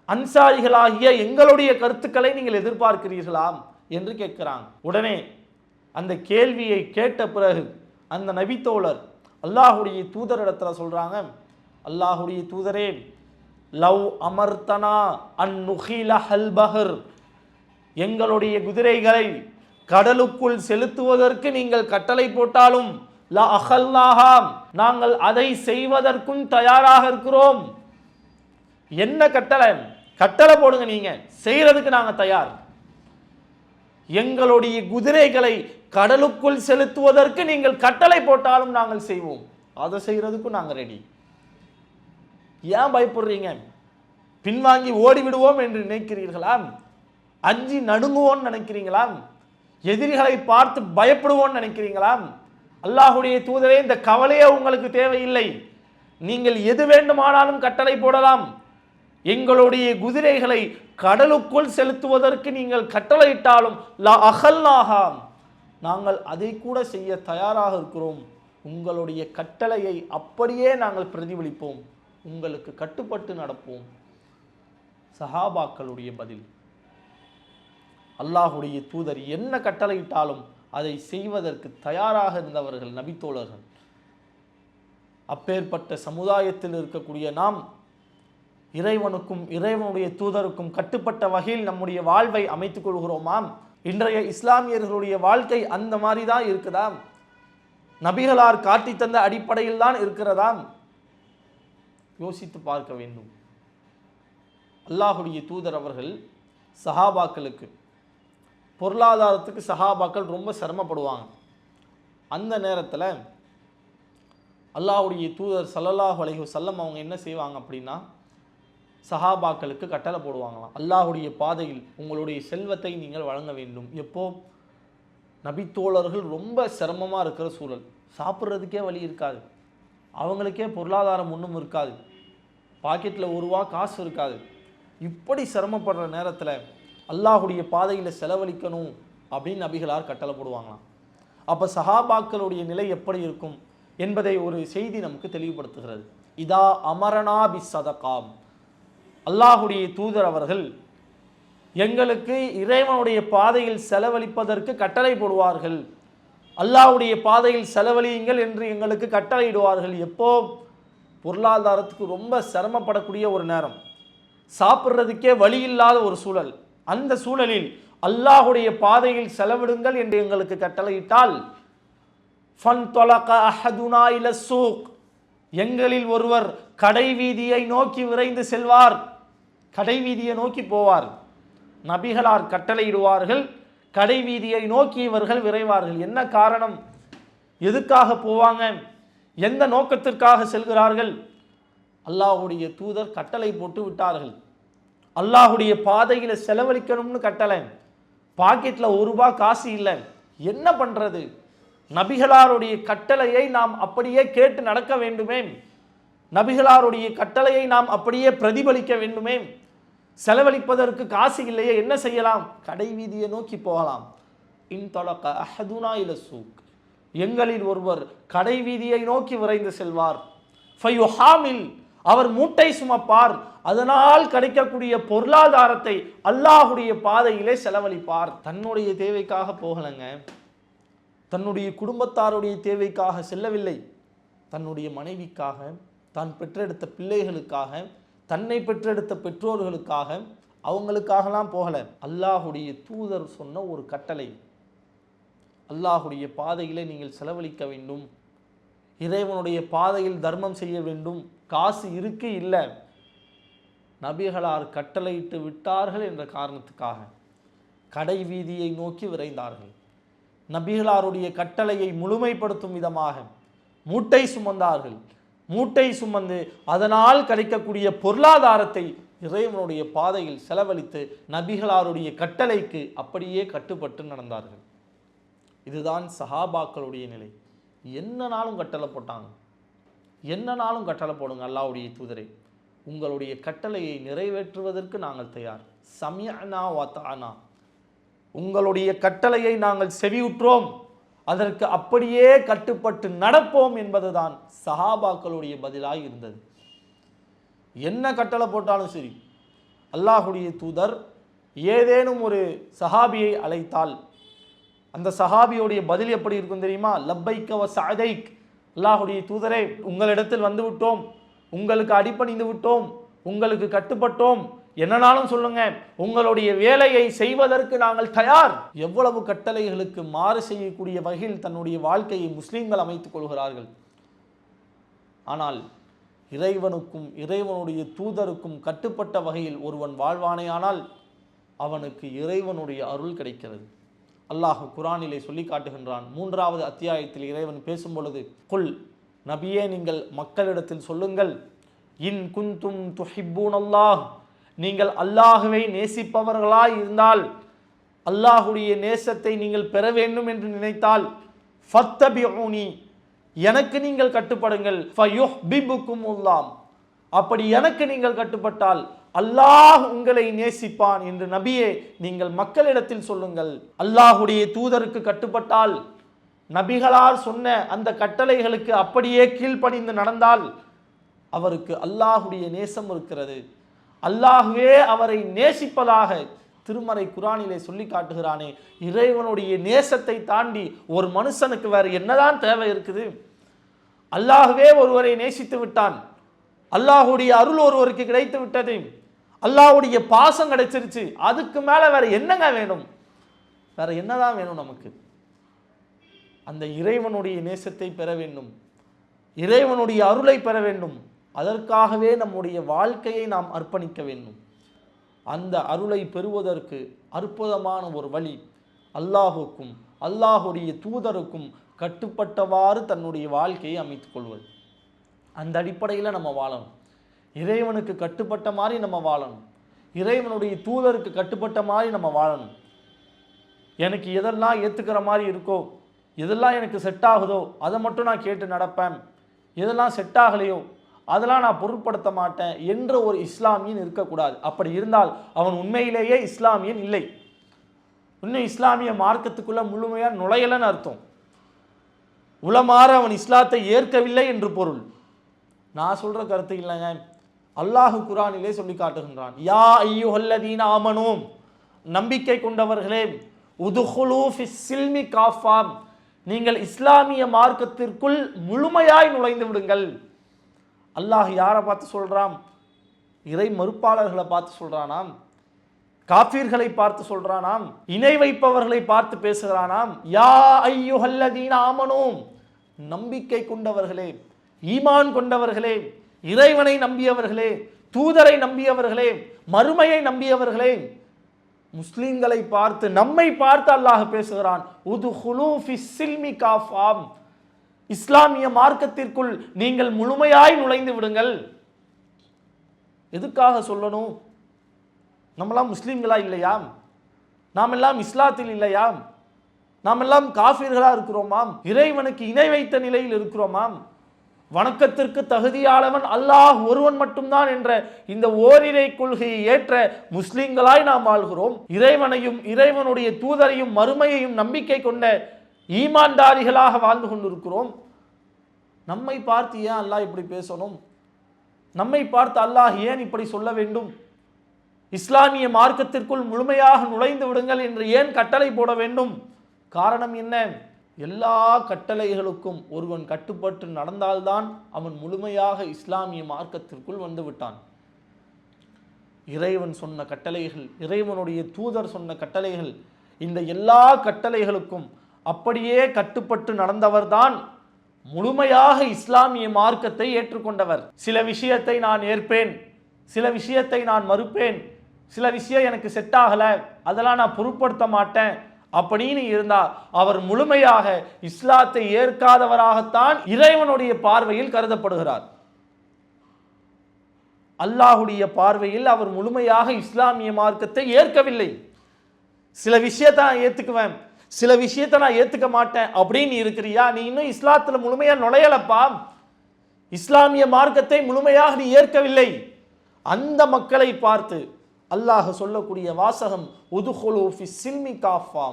அன்சாரிகளாகிய எங்களுடைய கருத்துக்களை நீங்கள் எதிர்பார்க்கிறீர்களாம் என்று கேட்கிறாங்க. உடனே அந்த கேள்வியை கேட்ட பிறகு அந்த நபித்தோழர் அல்லாஹுடைய தூதரிடத்துல சொல்றாங்க, அல்லாஹுடைய தூதரே, லவ் அமர்தனா அன்னுஹில ஹல்பஹர், எங்களுடைய குதிரைகளை கடலுக்குள் செலுத்துவதற்கு நீங்கள் கட்டளை போட்டாலும் லா அஹல்நாஹாம், நாங்கள் அதை செய்வதற்கும் தயாராக இருக்கிறோம். என்ன கட்டளை? கட்டளை போடுங்க, நீங்க செய்யறதுக்கு நாங்க தயார். எங்களுடைய குதிரைகளை கடலுக்குள் செலுத்துவதற்கு நீங்கள் கட்டளை போட்டாலும் நாங்கள் செய்வோம், அதை செய்யறதுக்கும் நாங்க ரெடி. ஏன் பயப்படுறீங்க? பின்வாங்கி ஓடி விடுவோம் என்று நினைக்கிறீர்களா? அஞ்சி நடுங்குவோன்னு நினைக்கிறீங்களா? எதிரிகளை பார்த்து பயப்படுவோன்னு நினைக்கிறீங்களா? அல்லாஹுடைய தூதரே, இந்த கவலையே உங்களுக்கு தேவையில்லை. நீங்கள் எது வேண்டுமானாலும் கட்டளை போடலாம். எங்களுடைய குதிரைகளை கடலுக்குள் செலுத்துவதற்கு நீங்கள் கட்டளையிட்டாலும் லா அஹல்நாஹாம், நாங்கள் அதை கூட செய்ய தயாராக இருக்கிறோம். உங்களுடைய கட்டளையை அப்படியே நாங்கள் பிரதிபலிப்போம், உங்களுக்கு கட்டுப்பட்டு நடப்போம். சஹாபாக்களுடைய பதில், அல்லாஹுடைய தூதர் என்ன கட்டளையிட்டாலும் அதை செய்வதற்கு தயாராக இருந்தவர்கள் நபித்தோழர்கள். அப்பேற்பட்ட சமுதாயத்தில் இருக்கக்கூடிய நாம் இறைவனுக்கும் இறைவனுடைய தூதருக்கும் கட்டுப்பட்ட வகையில் நம்முடைய வாழ்வை அமைத்துக் கொள்கிறோமாம்? இன்றைய இஸ்லாமியர்களுடைய வாழ்க்கை அந்த மாதிரி தான் இருக்குதாம்? நபிகளார் காட்டி தந்த அடிப்படையில் தான் இருக்கிறதாம்? யோசித்து பார்க்க வேண்டும். அல்லாஹுடைய தூதர் அவர்கள் சஹாபாக்களுக்கு, பொருளாதாரத்துக்கு சஹாபாக்கள் ரொம்ப சிரமப்படுவாங்க. அந்த நேரத்தில் அல்லாஹ்வுடைய தூதர் ஸல்லல்லாஹு அலைஹி வஸல்லம் அவங்க என்ன செய்வாங்க அப்படின்னா, சஹாபாக்களுக்கு கட்டளை போடுவாங்களாம், அல்லாஹ்வுடைய பாதையில் உங்களுடைய செல்வத்தை நீங்கள் வழங்க வேண்டும். எப்போ? நபித்தோழர்கள் ரொம்ப சிரமமாக இருக்கிற சூழல், சாப்பிட்றதுக்கே வழி இருக்காது, அவங்களுக்கே பொருளாதாரம் ஒன்றும் இருக்காது, பாக்கெட்டில் ஒரு ரூபா காசு இருக்காது. இப்படி சிரமப்படுற நேரத்தில் அல்லாஹ்வுடைய பாதையில் செலவழிக்கணும் அப்படின்னு நபிகளார் கட்டளை போடுவாங்களாம். அப்போ சஹாபாக்களுடைய நிலை எப்படி இருக்கும் என்பதை ஒரு செய்தி நமக்கு தெளிவுபடுத்துகிறது. இதா அமரனா பி சதகாம், அல்லாஹ்வுடைய தூதர் அவர்கள் எங்களுக்கு இறைவனுடைய பாதையில் செலவழிப்பதற்கு கட்டளை போடுவார்கள், அல்லாஹ்வுடைய பாதையில் செலவழியுங்கள் என்று எங்களுக்கு கட்டளையிடுவார்கள். எப்போ? பொருளாதாரத்துக்கு ரொம்ப சிரமப்படக்கூடிய ஒரு நேரம், சாப்பிட்றதுக்கே வழி இல்லாத ஒரு சூழல், அந்த சூழலில் அல்லாஹ்வுடைய பாதையில் செலவிடுங்கள் என்று எங்களுக்கு கட்டளையிட்டால், ஃபன்தலக அஹதுனா இல சூக், எங்களில் ஒருவர் கடை வீதியை நோக்கி விரைந்து செல்வார், கடை வீதியை நோக்கி போவார். நபிகளார் கட்டளையிடுவார்கள், கடை வீதியை நோக்கி இவர்கள் விரைவார்கள். என்ன காரணம்? எதுக்காக போவாங்க? எந்த நோக்கத்திற்காக செல்கிறார்கள்? அல்லாஹ்வுடைய தூதர் கட்டளை போட்டு விட்டார்கள், அல்லாஹ்வுடைய பாதையில் செலவழிக்கணும்னு கட்டளை. பாக்கெட்டில் ஒரு ரூபா காசு இல்லை, என்ன பண்ணுறது? நபிகளாருடைய கட்டளையை நாம் அப்படியே கேட்டு நடக்க வேண்டுமே, நபிகளாருடைய கட்டளையை நாம் அப்படியே பிரதிபலிக்க வேண்டுமே. செலவழிப்பதற்கு காசு இல்லையே, என்ன செய்யலாம்? கடை வீதியை நோக்கி போகலாம். இன்தலக அஹதுனா இல சூக், எங்களில் ஒருவர் கடை வீதியை நோக்கி விரைந்து செல்வார். ஃபயுஹாமில், அவர் மூட்டை சுமப்பார், அதனால் கிடைக்கக்கூடிய பொருளாதாரத்தை அல்லாஹ்வுடைய பாதையிலே செலவழிப்பார். தன்னுடைய தேவைக்காக போகலங்க, தன்னுடைய குடும்பத்தாருடைய தேவைக்காக செல்லவில்லை, தன்னுடைய மனைவிக்காக, தான் பெற்றெடுத்த பிள்ளைகளுக்காக, தன்னை பெற்றெடுத்த பெற்றோர்களுக்காக, அவங்களுக்காகலாம் போகல. அல்லாஹ்வுடைய தூதர் சொன்ன ஒரு கட்டளை, அல்லாஹ்வுடைய பாதையிலே நீங்கள் செலவழிக்க வேண்டும், இறைவனுடைய பாதையில் தர்மம் செய்ய வேண்டும். காசு இருக்கு இல்லை, நபிகளார் கட்டளையிட்டு விட்டார்கள் என்ற காரணத்துக்காக கடை வீதியை நோக்கி விரைந்தார்கள். நபிகளாருடைய கட்டளையை முழுமைப்படுத்தும் விதமாக மூட்டை சுமந்தார்கள். மூட்டை சுமந்து அதனால் கிடைக்கக்கூடிய பொருளாதாரத்தை இறைவனுடைய பாதையில் செலவழித்து நபிகளாருடைய கட்டளைக்கு அப்படியே கட்டுப்பட்டு நடந்தார்கள். இதுதான் சஹாபாக்களுடைய நிலை. என்னனாலும் கட்டளை போட்டாங்க, என்னனாலும் கட்டளை போடுங்க, அல்லாஹ்வுடைய தூதரே உங்களுடைய கட்டளையை நிறைவேற்றுவதற்கு நாங்கள் தயார். சமிஅனா வ தஅனா, உங்களுடைய கட்டளையை நாங்கள் செவியுற்றோம், அதற்கு அப்படியே கட்டுப்பட்டு நடப்போம் என்பதுதான் சஹாபாக்களுடைய பதிலாக இருந்தது. என்ன கட்டளை போட்டாலும் சரி, அல்லாஹ்வுடைய தூதர் ஏதேனும் ஒரு சஹாபியை அழைத்தால் அந்த சஹாபியோடைய பதில் எப்படி இருக்கும் தெரியுமா? லப்பைக்க வ சஅதைக், அல்லாஹ்வுடைய தூதரே உங்களிடத்தில் வந்து விட்டோம், உங்களுக்கு அடிபணிந்து விட்டோம், உங்களுக்கு கட்டுப்பட்டோம், என்னனாலும் சொல்லுங்க, உங்களுடைய வேலையை செய்வதற்கு நாங்கள் தயார். எவ்வளவு கட்டளைகளுக்கு மாறு செய்யக்கூடிய வகையில் தன்னுடைய வாழ்க்கையை முஸ்லிம்கள் அமைத்துக் கொள்கிறார்கள். ஆனால் இறைவனுக்கும் இறைவனுடைய தூதருக்கும் கட்டுப்பட்ட வகையில் ஒருவன் வாழ்வானேயானால் அவனுக்கு இறைவனுடைய அருள் கிடைக்கிறது. அல்லாஹ் குர்ஆனிலே சொல்லி காட்டுகின்றான். 3வது அத்தியாயத்தில் இறைவன் பேசும் பொழுது, குல், நபியே நீங்கள் மக்களிடத்தில் சொல்லுங்கள், இன் குந்தும் துஹிப்பூனல்லாஹ், நீங்கள் அல்லாஹ்வை நேசிப்பவர்களாய் இருந்தால், அல்லாஹ்வுடைய நேசத்தை நீங்கள் பெற வேண்டும் என்று நினைத்தால், ஃபத்தபிஊனி, எனக்கு நீங்கள் கட்டுப்படுங்கள், ஃபயுஹ்பிபுக்குமுல்லாஹ், அப்படி எனக்கு நீங்கள் கட்டுப்பட்டால் அல்லாஹ் உங்களை நேசிப்பான் என்று நபியே நீங்கள் மக்களிடத்தில் சொல்லுங்கள். அல்லாஹ்வுடைய தூதருக்கு கட்டுப்பட்டால், நபிகளார் சொன்ன அந்த கட்டளைகளுக்கு அப்படியே கீழ்ப்படிந்து நடந்தால் அவருக்கு அல்லாஹ்வுடைய நேசம் இருக்கிறது, அல்லாஹ்வே அவரை நேசிப்பதாக திருமறை குர்ஆனிலே சொல்லி காட்டுகிறானே. இறைவனுடைய நேசத்தை தாண்டி ஒரு மனுஷனுக்கு வேறு என்னதான் தேவை இருக்குது? அல்லாஹ்வே ஒருவரை நேசித்து விட்டான், அல்லாஹ்வுடைய அருள் ஒருவருக்கு கிடைத்து விட்டது, அல்லாஹ்வுடைய பாசம் கிடைச்சிருச்சு, அதுக்கு மேல வேற என்னங்க வேணும்? வேற என்னதான் வேணும் நமக்கு? அந்த இறைவனுடைய நேசத்தை பெற வேண்டும், இறைவனுடைய அருளை பெற வேண்டும், அதற்காகவே நம்முடைய வாழ்க்கையை நாம் அர்ப்பணிக்க வேண்டும். அந்த அருளை பெறுவதற்கு அற்புதமான ஒரு வழி, அல்லாஹுக்கும் அல்லாஹுடைய தூதருக்கும் கட்டுப்பட்டவாறு தன்னுடைய வாழ்க்கையை அமைத்துக் கொள்வது. அந்த அடிப்படையில் நம்ம வாழணும். இறைவனுக்கு கட்டுப்பட்ட மாதிரி நம்ம வாழணும். இறைவனுடைய தூதருக்கு கட்டுப்பட்ட மாதிரி நம்ம வாழணும். எனக்கு எதெல்லாம் ஏற்றுக்கிற மாதிரி இருக்கோ, எதெல்லாம் எனக்கு செட் ஆகுதோ அதை மட்டும் நான் கேட்டு நடப்பேன், எதெல்லாம் செட் ஆகலையோ அதெல்லாம் நான் பொருட்படுத்த மாட்டேன் என்ற ஒரு இஸ்லாமியன் இருக்கக்கூடாது. அப்படி இருந்தால் அவன் உண்மையிலேயே இஸ்லாமியன் இல்லை. இன்னும் இஸ்லாமிய மார்க்கத்துக்குள்ள முழுமையாக நுழையலன்னு அர்த்தம். உளமாற அவன் இஸ்லாத்தை ஏற்கவில்லை என்று பொருள். நான் சொல்ற கருத்து இல்லைங்க. அல்லாஹ் குர்ஆனிலே சொல்லி காட்டுகின்றான், யா அய்யுஹல்லதீன ஆமனூ, நம்பிக்கை கொண்டவர்களே, உதுகுலூ ஃபிஸ்ஸில்மி காஃபா, நீங்கள் இஸ்லாமிய மார்க்கத்திற்குள் முழுமையாய் நுழைந்து விடுங்கள். அல்லாஹ் யாரை பார்த்து சொல்றான்? இறை மறுப்பாளர்களை பார்த்து சொல்றானாம், காஃபிர்களை பார்த்து சொல்றானாம், இணை வைப்பவர்களை பார்த்து பேசுகிறானாம். யா அய்யுஹல்லதீன ஆமனூ, நம்பிக்கை கொண்டவர்களே, ஈமான் கொண்டவர்களே, இறைவனை நம்பியவர்களே, தூதரை நம்பியவர்களே, மறுமையை நம்பியவர்களே. முஸ்லிம்களை பார்த்து, நம்மை பார்த்து அல்லாஹ் பேசுகிறான், உதுகுலூ ஃபிஸ்ஸில்மி காஃபா, இஸ்லாமிய மார்க்கத்திற்குள் நீங்கள் முழுமையாய் நுழைந்து விடுங்கள். எதுக்காக சொல்லணும்? நம்மெல்லாம் முஸ்லிம்களா இல்லையா? நாம் எல்லாம் இஸ்லாத்தில் இல்லையா? நாம் எல்லாம் காஃபிர்களா இருக்கிறோமாம்? இறைவனுக்கு இணை வைத்த நிலையில் இருக்கிறோமாம்? வணக்கத்திற்கு தகுதியானவன் அல்லாஹ் ஒருவன் மட்டும்தான் என்ற இந்த ஓரிரை கொள்கையை ஏற்ற முஸ்லிம்களாய் நாம் வாழ்கிறோம். இறைவனையும் இறைவனுடைய தூதரையும் மறுமையையும் நம்பிக்கை கொண்ட ஈமான்தாரிகளாக வாழ்ந்து கொண்டிருக்கிறோம். நம்மை பார்த்து ஏன் அல்லாஹ் இப்படி பேசணும்? நம்மை பார்த்து அல்லாஹ் ஏன் இப்படி சொல்ல வேண்டும்? இஸ்லாமிய மார்க்கத்திற்குள் முழுமையாக நுழைந்து விடுங்கள் என்று ஏன் கட்டளை போட வேண்டும்? காரணம் என்ன? எல்லா கட்டளைகளுக்கும் ஒருவன் கட்டுப்பட்டு நடந்தால்தான் அவன் முழுமையாக இஸ்லாமிய மார்க்கத்திற்குள் வந்து விட்டான். இறைவன் சொன்ன கட்டளைகள், இறைவனுடைய தூதர் சொன்ன கட்டளைகள், இந்த எல்லா கட்டளைகளுக்கும் அப்படியே கட்டுப்பட்டு நடந்தவர்தான் முழுமையாக இஸ்லாமிய மார்க்கத்தை ஏற்றுக்கொண்டவர். சில விஷயத்தை நான் ஏற்பேன், சில விஷயத்தை நான் மறுப்பேன், சில விஷயம் எனக்கு செட் ஆகல, அதெல்லாம் நான் பொருட்படுத்த மாட்டேன் அப்படின்னு இருந்தா அவர் முழுமையாக இஸ்லாத்தை ஏற்காதவராகத்தான் இறைவனுடைய பார்வையில் கருதப்படுகிறார். அல்லாஹுடைய பார்வையில் அவர் முழுமையாக இஸ்லாமிய மார்க்கத்தை ஏற்கவில்லை. சில விஷயத்தை நான் ஏத்துக்குவேன், சில விஷயத்தை நான் ஏத்துக்க மாட்டேன் அப்படின்னு இருக்கிறியா? நீ இன்னும் இஸ்லாத்துல முழுமையா நுழையலப்பா. இஸ்லாமிய மார்க்கத்தை முழுமையாக நீ ஏற்கவில்லை. அந்த மக்களை பார்த்து அல்லாஹ் சொல்லக்கூடிய வாசகம், உதுகுலூ ஃபிஸ்ஸில்மி காஃபா,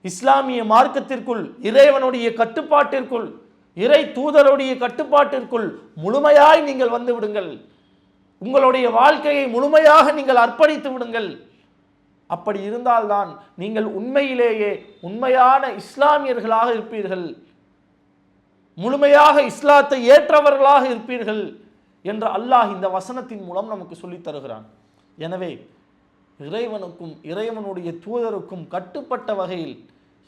இஸ்லாமிய மார்க்கத்திற்குள், இறைவனுடைய கட்டுப்பாட்டிற்குள், இறை தூதருடைய கட்டுப்பாட்டிற்குள் முழுமையாய் நீங்கள் வந்து விடுங்கள். உங்களுடைய வாழ்க்கையை முழுமையாக நீங்கள் அர்ப்பணித்து விடுங்கள். அப்படி இருந்தால்தான் நீங்கள் உண்மையிலேயே உண்மையான இஸ்லாமியர்களாக இருப்பீர்கள், முழுமையாக இஸ்லாத்தை ஏற்றவர்களாக இருப்பீர்கள் என்று அல்லாஹ் இந்த வசனத்தின் மூலம் நமக்கு சொல்லித் தருகிறான். எனவே இறைவனுக்கும் இறைவனுடைய தூதருக்கும் கட்டுப்பட்ட வகையில்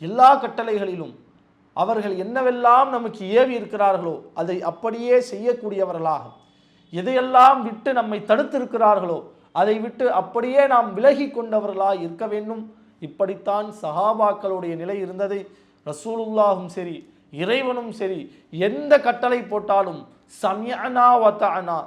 எல்லா கட்டளைகளிலும் அவர்கள் என்னவெல்லாம் நமக்கு ஏவி இருக்கிறார்களோ அதை அப்படியே செய்யக்கூடியவர்களாக, எதையெல்லாம் விட்டு நம்மை தடுத்திருக்கிறார்களோ அதை விட்டு அப்படியே நாம் விலகி கொண்டவர்களாக இருக்க வேண்டும். இப்படித்தான் சஹாபாக்களுடைய நிலை இருந்தது. ரசூலுல்லாஹும் சரி, இறைவனும் சரி, எந்த கட்டளை போட்டாலும் சம்யனா வதஅனா,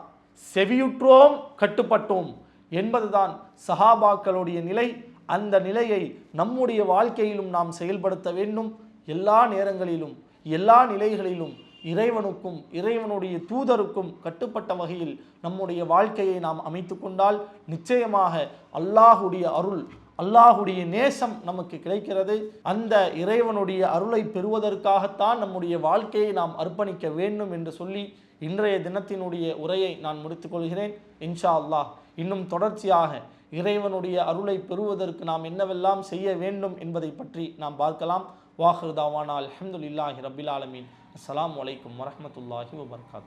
செவியுற்றோம் கட்டுப்பட்டோம் என்பதுதான் சஹாபாக்களுடைய நிலை. அந்த நிலையை நம்முடைய வாழ்க்கையிலும் நாம் செயல்படுத்த வேண்டும். எல்லா நேரங்களிலும் எல்லா நிலைகளிலும் இறைவனுக்கும் இறைவனுடைய தூதருக்கும் கட்டுப்பட்ட வகையில் நம்முடைய வாழ்க்கையை நாம் அமைத்து கொண்டால் நிச்சயமாக அல்லாஹுடைய அருள், அல்லாஹுடைய நேசம் நமக்கு கிடைக்கிறது. அந்த இறைவனுடைய அருளை பெறுவதற்காகத்தான் நம்முடைய வாழ்க்கையை நாம் அர்ப்பணிக்க வேண்டும் என்று சொல்லி இன்றைய தினத்தினுடைய உரையை நான் முடித்துக்கொள்கிறேன். இன்ஷா அல்லாஹ் இன்னும் தொடர்ச்சியாக இறைவனுடைய அருளை பெறுவதற்கு நாம் என்னவெல்லாம் செய்ய வேண்டும் என்பதை பற்றி நாம் பார்க்கலாம். வாஹிர் தாவானா அல்ஹம்துலில்லாஹி ரப்பில் ஆலமீன். அஸ்ஸலாமு அலைக்கும் வரஹ்மத்துல்லாஹி வபரகாத்துஹு.